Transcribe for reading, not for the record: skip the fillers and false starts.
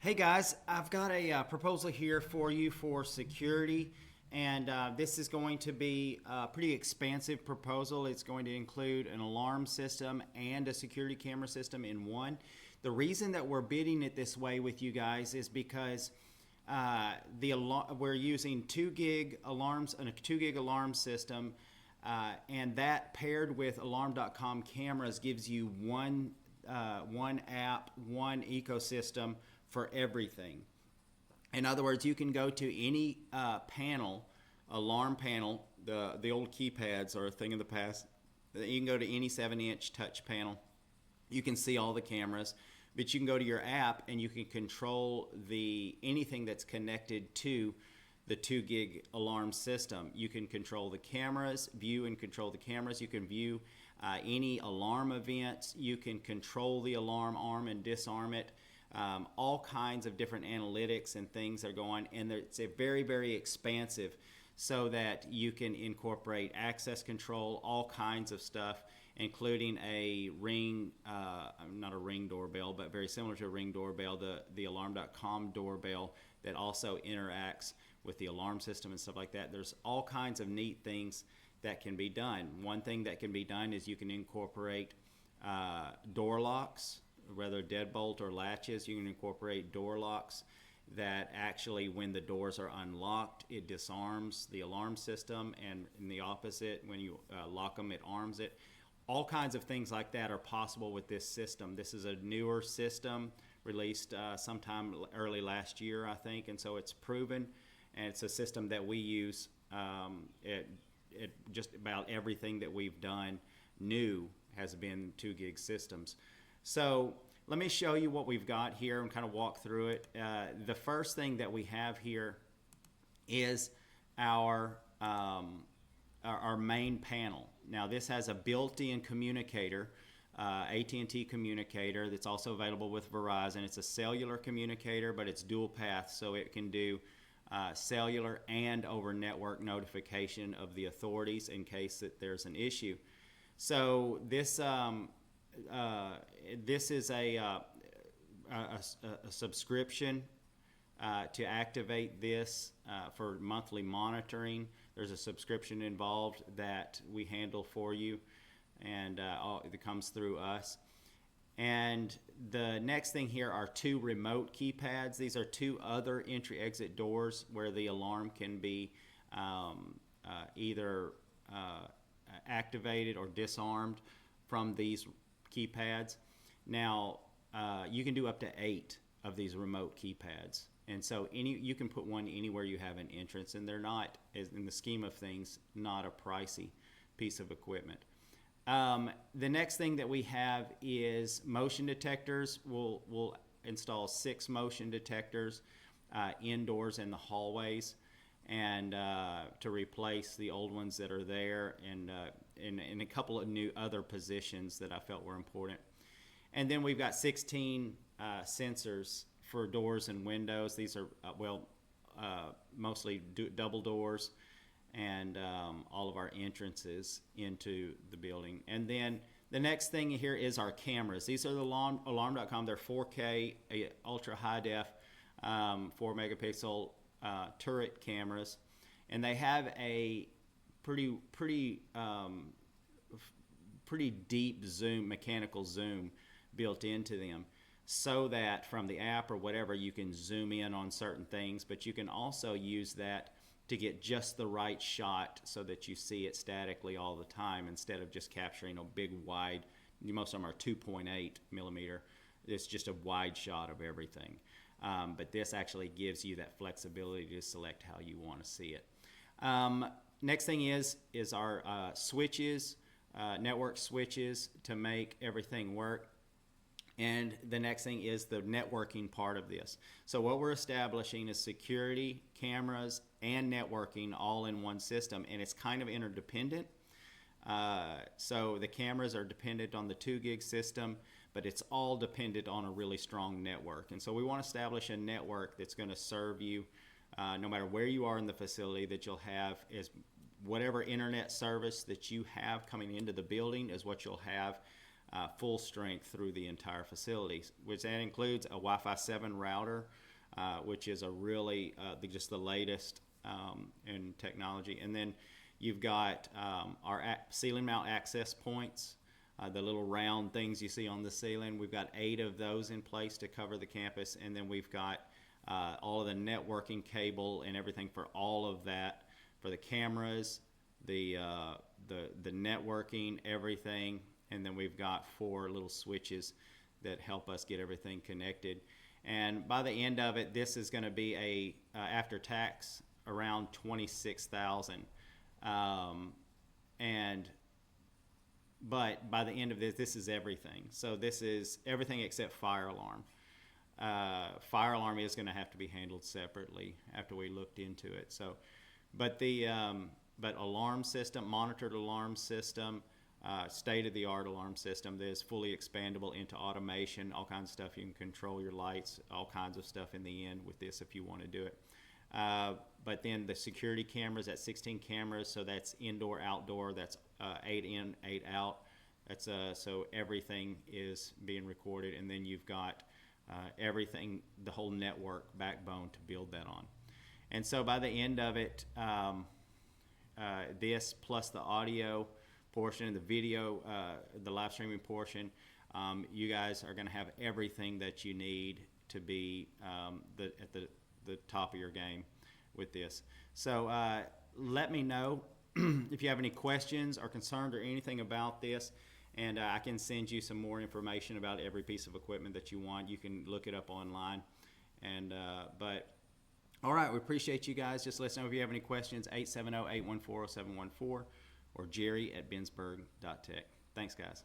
Hey guys, I've got a proposal here for you for security, and this is going to be a pretty expansive proposal. It's going to include an alarm system and a security camera system in one. The reason that we're bidding it this way with you guys is because we're using 2 gig alarms and a 2 gig alarm system, and that paired with Alarm.com cameras gives you one app, one ecosystem for everything. In other words, you can go to any panel, alarm panel. The old keypads are a thing of the past. You can go to any 7-inch touch panel. You can see all the cameras, but you can go to your app and you can control anything that's connected to the 2 gig alarm system. You can control the cameras, view and control the cameras. You can view any alarm events. You can control the alarm arm and disarm it. All kinds of different analytics and things are going, and it's a very, very expansive, so that you can incorporate access control, all kinds of stuff, including a ring, not a ring doorbell, but very similar to a ring doorbell, the Alarm.com doorbell that also interacts with the alarm system and stuff like that. There's all kinds of neat things that can be done. One thing that can be done is you can incorporate door locks, whether deadbolt or latches. You can incorporate door locks that actually, when the doors are unlocked, it disarms the alarm system, and in the opposite, when you lock them, it arms it. All kinds of things like that are possible with this system. This is a newer system released sometime early last year, I think, and so it's proven, and it's a system that we use at just about everything that we've done new has been 2 gig systems. So let me show you what we've got here and kind of walk through it. The first thing that we have here is our main panel. Now this has a built-in communicator, AT&T communicator that's also available with Verizon. It's a cellular communicator, but it's dual path, so it can do cellular and over network notification of the authorities in case that there's an issue. So this is a subscription to activate this for monthly monitoring. There's a subscription involved that we handle for you, and it comes through us. And the next thing here are 2 remote keypads. These are 2 other entry-exit doors where the alarm can be either activated or disarmed from these keypads. Now you can do up to 8 of these remote keypads, and so you can put one anywhere you have an entrance, and they're not, in the scheme of things, not a pricey piece of equipment. The next thing that we have is motion detectors. We'll install 6 motion detectors indoors in the hallways, and to replace the old ones that are there, and in a couple of new other positions that I felt were important. And then we've got 16 sensors for doors and windows. These are mostly double doors, and all of our entrances into the building. And then the next thing here is our cameras. These are the Alarm.com. They're 4K, ultra high def, 4 megapixel turret cameras, and they have a pretty deep zoom, mechanical zoom built into them, so that from the app or whatever you can zoom in on certain things, but you can also use that to get just the right shot so that you see it statically all the time, instead of just capturing a big wide. Most of them are 2.8 millimeter. It's just a wide shot of everything. But this actually gives you that flexibility to select how you want to see it. Next thing is our switches, network switches to make everything work. And the next thing is the networking part of this. So what we're establishing is security, cameras, and networking all in one system, and it's kind of interdependent. So the cameras are dependent on the 2 gig system, but it's all dependent on a really strong network. And so we want to establish a network that's going to serve you no matter where you are in the facility, that you'll have is whatever internet service that you have coming into the building is what you'll have full strength through the entire facility, which that includes a Wi-Fi 7 router, which is a really just the latest in technology. And then you've got our ceiling mount access points, the little round things you see on the ceiling. We've got 8 of those in place to cover the campus, and then we've got all of the networking cable and everything for all of that, for the cameras, the networking, everything. And then we've got 4 little switches that help us get everything connected. And by the end of it, this is going to be a after tax around $26,000. But by the end of this, this is everything. So this is everything except fire alarm. Fire alarm is going to have to be handled separately after we looked into it. So, but the alarm system, monitored alarm system, state-of-the-art alarm system that is fully expandable into automation, all kinds of stuff. You can control your lights, all kinds of stuff in the end with this if you want to do it. But then the security cameras, that's 16 cameras, so that's indoor, outdoor, that's 8 in, 8 out. That's so everything is being recorded, and then you've got everything, the whole network backbone to build that on. And so by the end of it, this plus the audio portion, the video, the live streaming portion, you guys are going to have everything that you need to be at the top of your game with this. So let me know if you have any questions or concerns or anything about this, and I can send you some more information about every piece of equipment that you want. You can look it up online. And but all right, we appreciate you guys. Just let us know if you have any questions. 870-814-0714 or Jerry@bensberg.tech. Thanks, guys.